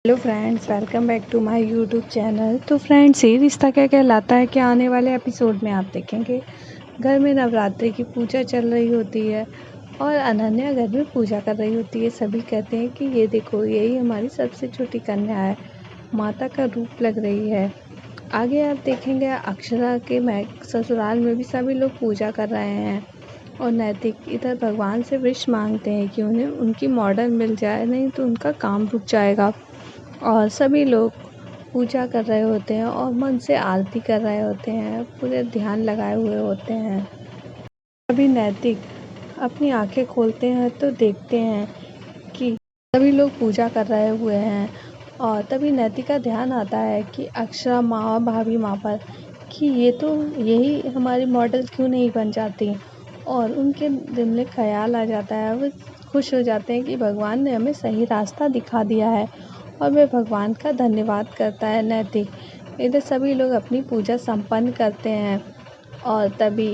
Hello friends, welcome back to my YouTube channel. तो friends, ये रिश्ता क्या कहलाता है कि आने वाले एपिसोड में आप देखेंगे घर में नवरात्रि की पूजा चल रही होती है और अनन्या घर में पूजा कर रही होती है। सभी कहते हैं कि ये देखो, यही हमारी सबसे छोटी कन्या है, माता का रूप लग रही है। आगे आप देखेंगे अक्षरा के ससुराल में भी सभी लोग पूजा कर रहे हैं और नैतिक इधर भगवान से विश मांगते हैं कि उन्हें उनकी मॉडल मिल जाए, नहीं तो उनका काम रुक जाएगा। और सभी लोग पूजा कर रहे होते हैं और मन से आरती कर रहे होते हैं, पूरे ध्यान लगाए हुए होते हैं। तभी नैतिक अपनी आंखें खोलते हैं तो देखते हैं कि सभी लोग पूजा कर रहे हुए हैं और तभी नैतिक का ध्यान आता है कि अक्षरा माँ और भाभी माँ पर कि यही हमारी मॉडल क्यों नहीं बन जाती। और उनके दिल में ख्याल आ जाता है, वो खुश हो जाते हैं कि भगवान ने हमें सही रास्ता दिखा दिया है और वे भगवान का धन्यवाद करता है नैतिक। इधर सभी लोग अपनी पूजा संपन्न करते हैं और तभी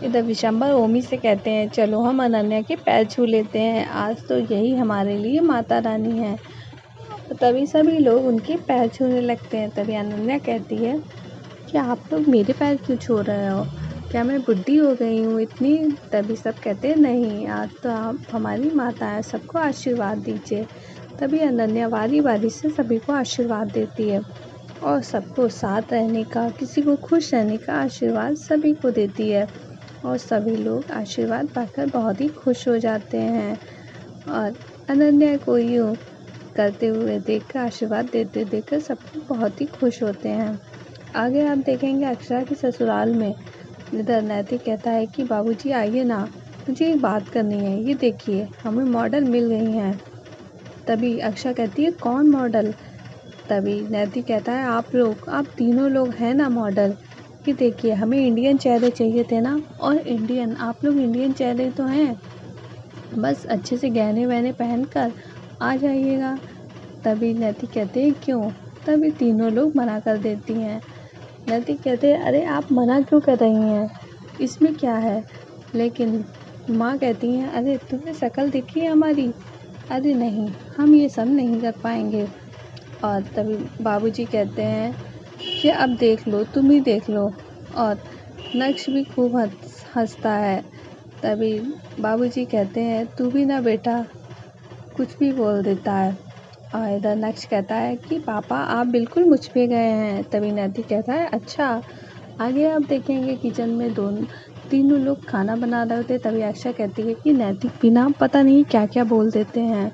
इधर विशंबर ओमी से कहते हैं, चलो हम अनन्या के पैर छू लेते हैं, आज तो यही हमारे लिए माता रानी है। तभी सभी लोग उनके पैर छूने लगते हैं। तभी अनन्या कहती है कि आप लोग मेरे पैर क्यों छू रहे हो, क्या मैं बुढ़ी हो गई हूँ इतनी? तभी सब कहते हैं, नहीं, आज तो आप हमारी माता हैं, सबको आशीर्वाद दीजिए। तभी अनन्या बारी बारी से सभी को आशीर्वाद देती है और सबको साथ रहने का, किसी को खुश रहने का आशीर्वाद सभी को देती है और सभी लोग आशीर्वाद पाकर बहुत ही खुश हो जाते हैं और अनन्या को यूँ करते हुए देखकर, आशीर्वाद देते देखकर सब बहुत ही खुश होते हैं। आगे आप देखेंगे अक्षरा के ससुराल में इधर नैतिक कहता है कि बाबूजी आइए ना, मुझे एक बात करनी है, ये देखिए हमें मॉडल मिल गई हैं। तभी अक्षरा कहती है, कौन मॉडल? तभी नैतिक कहता है, आप तीनों लोग हैं ना मॉडल। कि देखिए हमें इंडियन चेहरे चाहिए थे ना, और आप लोग इंडियन चेहरे तो हैं, बस अच्छे से गहने वहने पहन कर आ जाइएगा। तभी नैतिक कहते हैं, क्यों? तभी तीनों लोग मना कर देती हैं। नैतिक कहते हैं, अरे आप मना क्यों कर रही हैं, इसमें क्या है? लेकिन माँ कहती हैं, अरे तुम्हें शक्ल दिखी है हमारी? अरे नहीं, हम ये सब नहीं कर पाएंगे। और तभी बाबूजी कहते हैं कि अब देख लो, तुम ही देख लो। और नक्श भी खूब हंसता है। तभी बाबूजी कहते हैं, तू भी ना बेटा, कुछ भी बोल देता है। और इधर नक्श कहता है कि पापा आप बिल्कुल मुझ पे गए हैं। तभी नैतिक कहता है, अच्छा। आगे आप देखेंगे किचन में तीनों लोग खाना बना रहे होते। तभी अक्षा कहती है कि नैतिक भी ना पता नहीं क्या क्या बोल देते हैं,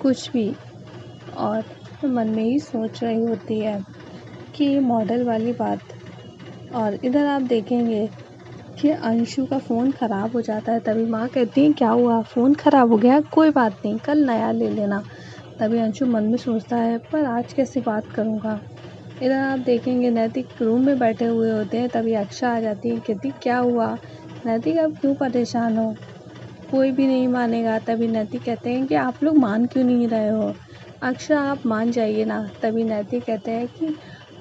कुछ भी। और मन में ही सोच रही होती है कि ये मॉडल वाली बात। और इधर आप देखेंगे कि अंशु का फ़ोन ख़राब हो जाता है। तभी माँ कहती है, क्या हुआ, फ़ोन ख़राब हो गया? कोई बात नहीं, कल नया ले लेना। तभी अंशु मन में सोचता है, पर आज कैसे बात करूँगा। इधर आप देखेंगे नैतिक रूम में बैठे हुए होते हैं। तभी अक्षा आ जाती है, कहती, क्या हुआ नैतिक, आप क्यों परेशान हो? कोई भी नहीं मानेगा। तभी नैतिक कहते हैं कि आप लोग मान क्यों नहीं रहे हो? अक्षा आप मान जाइए ना। तभी नैतिक कहते हैं कि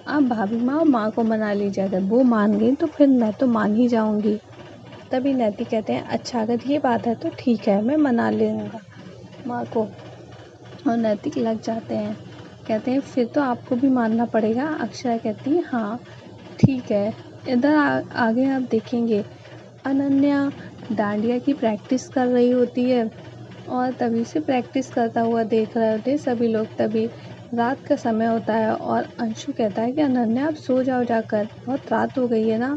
आप भाभी माँ और माँ को मना लीजिए, अगर वो मान गई तो फिर मैं तो मान ही जाऊँगी। तभी नैतिक कहते हैं, अच्छा अगर ये बात है तो ठीक है, मैं मना लूँगा माँ को। और नैतिक लग जाते हैं, कहते हैं फिर तो आपको भी मानना पड़ेगा। अक्षरा कहती है, हाँ ठीक है। इधर आगे आप देखेंगे अनन्या डांडिया की प्रैक्टिस कर रही होती है और तभी से प्रैक्टिस करता हुआ देख रहे होते सभी लोग। तभी रात का समय होता है और अंशु कहता है कि अनन्या आप सो जाओ जाकर, बहुत रात हो गई है ना।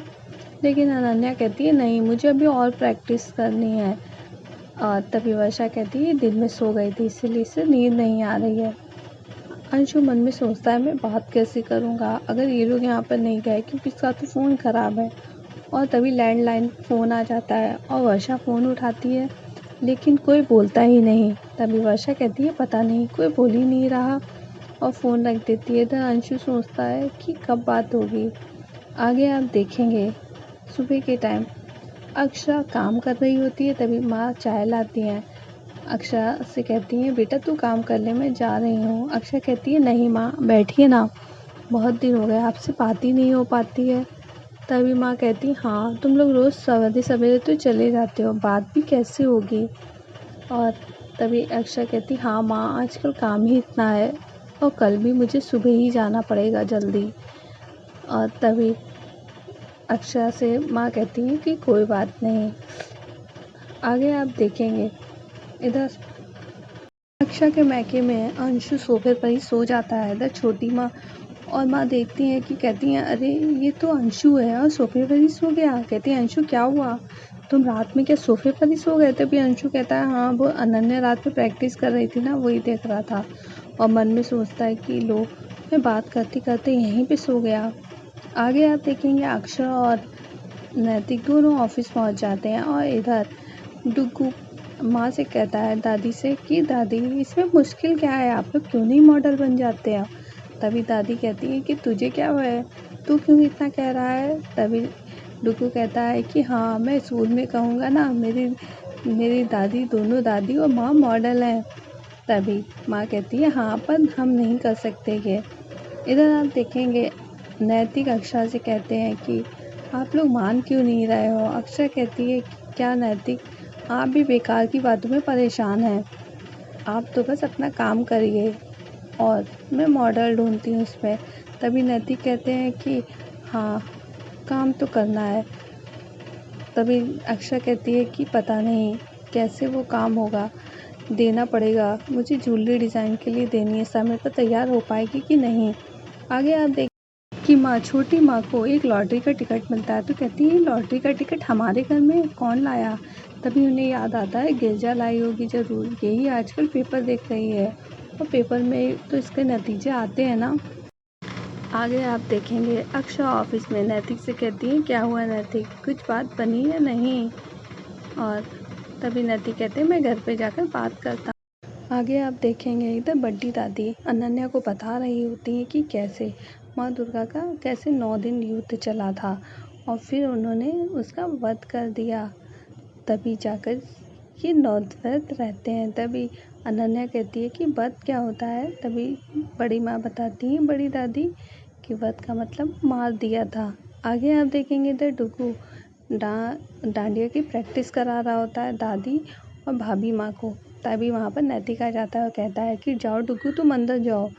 लेकिन अनन्या कहती है, नहीं, मुझे अभी और प्रैक्टिस करनी है। और तभी वर्षा कहती है, दिन में सो गई थी इसलिए इसे नींद नहीं आ रही है। अंशु मन में सोचता है, मैं बात कैसे करूँगा अगर ये लोग यहाँ पर नहीं गए, क्योंकि इसका तो फ़ोन ख़राब है। और तभी लैंडलाइन फ़ोन आ जाता है और वर्षा फ़ोन उठाती है, लेकिन कोई बोलता ही नहीं। तभी वर्षा कहती है, पता नहीं, कोई बोल ही नहीं रहा, और फ़ोन रख देती है। तो अंशु सोचता है कि कब बात होगी। आगे आप देखेंगे सुबह के टाइम अक्षरा काम कर रही होती है। तभी माँ चाय लाती हैं। अक्षरा से कहती हैं, बेटा तू काम कर ले, मैं जा रही हूँ। अक्षरा कहती है, नहीं माँ, बैठिए ना, बहुत दिन हो गए, आपसे बात ही नहीं हो पाती है। तभी माँ कहती, हाँ तुम लोग रोज़ सवेरे सवेरे तो चले जाते हो, बात भी कैसे होगी। और तभी अक्षरा कहती, हाँ माँ, आजकल काम ही इतना है, और कल भी मुझे सुबह ही जाना पड़ेगा जल्दी। और तभी अक्षरा से माँ कहती हैं कि कोई बात नहीं। आगे आप देखेंगे इधर अक्षरा के मायके में अंशु सोफे पर ही सो जाता है। इधर छोटी माँ और माँ देखती हैं कि कहती हैं अरे ये तो अंशु है और सोफे पर ही सो गया। कहती है अंशु क्या हुआ, तुम रात में क्या सोफे पर ही सो गए? तभी अंशु कहता है हाँ वो अनन्या रात में प्रैक्टिस कर रही थी ना, वही देख रहा था। और मन में सोचता है कि लो मैं बात करते करते यहीं पे सो गया। आगे आप देखेंगे अक्षरा और नैतिक दोनों ऑफिस पहुंच जाते हैं और इधर डुगू माँ से कहता है दादी से कि दादी इसमें मुश्किल क्या है, आप लोग क्यों नहीं मॉडल बन जाते हैं? तभी दादी कहती है कि तुझे क्या हुआ है, तू क्यों इतना कह रहा है? तभी डुगू कहता है कि हाँ मैं स्कूल में कहूँगा ना मेरी दादी, दोनों दादी और माँ मॉडल हैं। तभी माँ कहती है हाँ पर हम नहीं कर सकते ये। इधर आप देखेंगे नैतिक अक्षरा से कहते हैं कि आप लोग मान क्यों नहीं रहे हो? अक्षरा कहती है कि क्या नैतिक, आप भी बेकार की बातों में परेशान हैं, आप तो बस अपना काम करिए और मैं मॉडल ढूंढती हूँ उसमें। तभी नैतिक कहते हैं कि हाँ काम तो करना है। तभी अक्षरा कहती है कि पता नहीं कैसे वो काम होगा, देना पड़ेगा, मुझे ज्वेलरी डिज़ाइन के लिए देनी है, समय पर तैयार हो पाएगी कि नहीं। आगे आप देख कि माँ छोटी माँ को एक लॉटरी का टिकट मिलता है तो कहती है लॉटरी का टिकट हमारे घर में कौन लाया? तभी उन्हें याद आता है गिरजा लाई होगी ज़रूर, यही आजकल पेपर देख रही है और पेपर में तो इसके नतीजे आते हैं ना। आगे आप देखेंगे अक्षरा ऑफिस में नैतिक से कहती है क्या हुआ नैतिक, कुछ बात बनी या नहीं? और तभी नैतिक कहते हैं मैं घर पे जाकर बात करता हूँ। आगे आप देखेंगे इधर बड्डी दादी अनन्या को बता रही होती है कि कैसे माँ दुर्गा का कैसे 9 दिन युद्ध चला था और फिर उन्होंने उसका वध कर दिया, तभी जाकर ये 9 व्रत रहते हैं। तभी अनन्या कहती है कि वध क्या होता है? तभी बड़ी माँ बताती हैं बड़ी दादी कि वध का मतलब मार दिया था। आगे आप देखेंगे इधर डुगू डांडिया की प्रैक्टिस करा रहा होता है दादी और भाभी माँ को। तभी वहाँ पर नैतिक आ जाता है और कहता है कि जाओ डुगू तुम अंदर जाओ,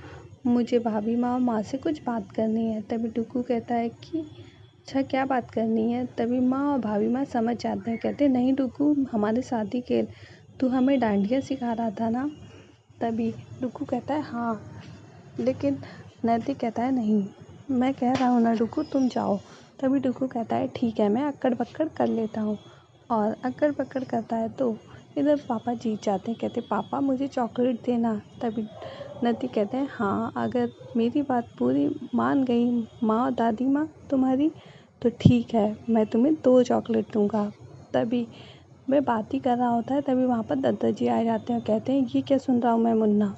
मुझे भाभी माँ और माँ से कुछ बात करनी है। तभी डुगू कहता है कि अच्छा क्या बात करनी है? तभी माँ और भाभी माँ समझ जाते हैं, कहते हैं नहीं डुगू हमारे साथ ही खेल, तू हमें डांडिया सिखा रहा था ना। तभी डुगू कहता है हाँ, लेकिन नैतिक कहता है नहीं मैं कह रहा हूँ ना डुगू तुम जाओ। तभी डुगू कहता है ठीक है मैं अक्कड़ बक्कड़ कर लेता हूँ और अक्कड़ बक्कड़ करता है तो इधर पापा जीत जाते हैं, कहते पापा मुझे चॉकलेट देना। तभी नैतिक कहते हैं हाँ अगर मेरी बात पूरी मान गई माँ और दादी माँ तुम्हारी तो ठीक है मैं तुम्हें 2 चॉकलेट दूँगा। तभी मैं बात ही कर रहा होता है तभी वहाँ पर दादाजी आ जाते हैं और कहते हैं ये क्या सुन रहा हूँ मैं मुन्ना,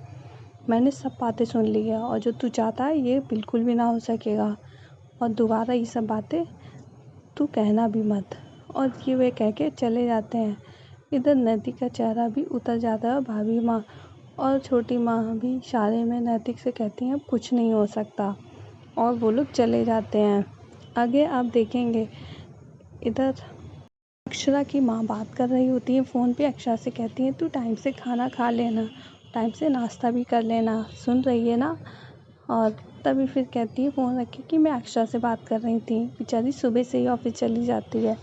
मैंने सब बातें सुन ली है और जो तू चाहता है ये बिल्कुल भी ना हो सकेगा और दोबारा ये सब बातें तू कहना भी मत। और ये वे कह के चले जाते हैं। इधर नैतिक का चेहरा भी उतर जाता है और भाभी माँ और छोटी माँ भी इशारे में नैतिक से कहती हैं अब कुछ नहीं हो सकता और वो लोग चले जाते हैं। आगे आप देखेंगे इधर अक्षरा की माँ बात कर रही होती है फ़ोन पे, अक्षरा से कहती हैं तू टाइम से खाना खा लेना, टाइम से नाश्ता भी कर लेना, सुन रही है ना? और तभी फिर कहती है फ़ोन रख के कि मैं अक्षरा से बात कर रही थी, बेचारी सुबह से ही ऑफिस चली जाती है,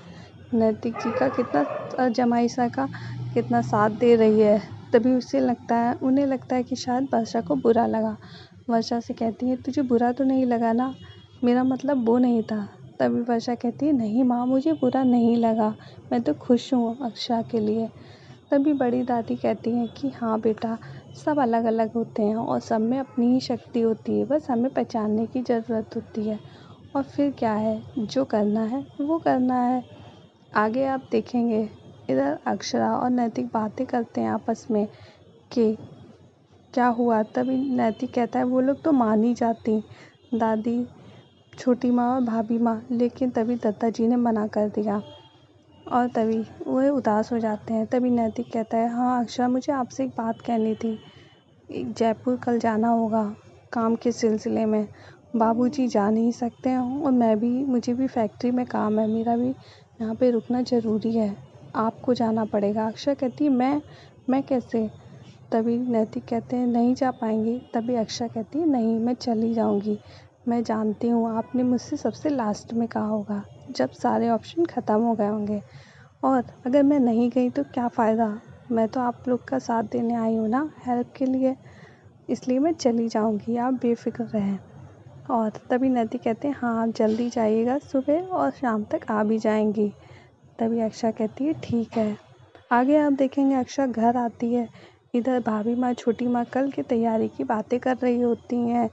नैतिक जी का कितना जमाई सा का कितना साथ दे रही है। तभी उन्हें लगता है कि शायद वर्षा को बुरा लगा। वर्षा से कहती है तुझे बुरा तो नहीं लगा ना, मेरा मतलब वो नहीं था। तभी वर्षा कहती है नहीं माँ मुझे बुरा नहीं लगा, मैं तो खुश हूँ अक्षरा के लिए। तभी बड़ी दादी कहती हैं कि हाँ बेटा सब अलग अलग होते हैं और सब में अपनी ही शक्ति होती है, बस हमें पहचानने की ज़रूरत होती है और फिर क्या है जो करना है वो करना है। आगे आप देखेंगे इधर अक्षरा और नैतिक बातें करते हैं आपस में कि क्या हुआ। तभी नैतिक कहता है वो लोग तो मान ही जाती दादी, छोटी माँ और भाभी माँ, लेकिन तभी दादाजी ने मना कर दिया और तभी वह उदास हो जाते हैं। तभी नैतिक कहता है हाँ अक्षरा मुझे आपसे एक बात कहनी थी, जयपुर कल जाना होगा काम के सिलसिले में, बाबूजी जा नहीं सकते हैं और मुझे भी फैक्ट्री में काम है, मेरा भी यहाँ पे रुकना ज़रूरी है, आपको जाना पड़ेगा। अक्षरा कहती है मैं कैसे? तभी नैतिक कहते हैं नहीं जा पाएंगी। तभी अक्षा कहती है नहीं, मैं चली जाऊंगी। मैं जानती हूँ आपने मुझसे सबसे लास्ट में कहा होगा, जब सारे ऑप्शन ख़त्म हो गए होंगे। और अगर मैं नहीं गई तो क्या फ़ायदा, मैं तो आप लोग का साथ देने आई हूँ ना, हेल्प के लिए, इसलिए मैं चली जाऊँगी, आप बेफ़िक्र रहें। और तभी नैतिक कहते हैं हाँ आप जल्दी जाइएगा, सुबह और शाम तक आ भी जाएंगी। तभी अक्षा कहती है ठीक है। आगे आप देखेंगे अक्षा घर आती है, इधर भाभी माँ छोटी माँ कल की तैयारी की बातें कर रही होती हैं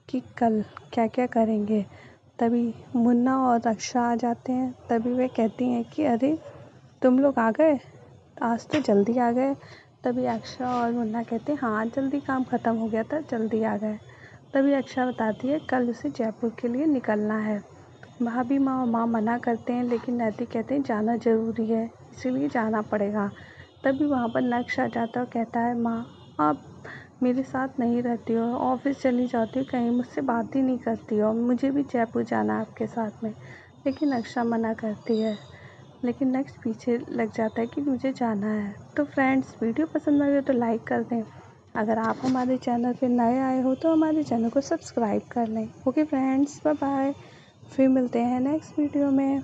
कि कल क्या क्या करेंगे। तभी मुन्ना और अक्षा आ जाते हैं। तभी वे कहती हैं कि अरे तुम लोग आ गए, आज तो जल्दी आ गए। तभी अक्षा और मुन्ना कहते हैं हाँ जल्दी काम ख़त्म हो गया था, जल्दी आ गए। तभी अक्षा बताती है कल उसे जयपुर के लिए निकलना है। भाभी माँ और माँ मना करते हैं, लेकिन नैतिक कहते हैं जाना ज़रूरी है, इसीलिए जाना पड़ेगा। तभी वहाँ पर नक्श आ जाता है और कहता है माँ आप मेरे साथ नहीं रहती हो, ऑफिस चली जाती हो, कहीं मुझसे बात ही नहीं करती हो, मुझे भी जयपुर जाना है आपके साथ में। लेकिन अक्षा मना करती है, लेकिन नेक्स्ट पीछे लग जाता है कि मुझे जाना है। तो फ्रेंड्स वीडियो पसंद आई हो तो लाइक कर दें। अगर आप हमारे चैनल पे नए आए हो तो हमारे चैनल को सब्सक्राइब कर लें। ओके फ्रेंड्स, बाय बाय, फिर मिलते हैं नेक्स्ट वीडियो में।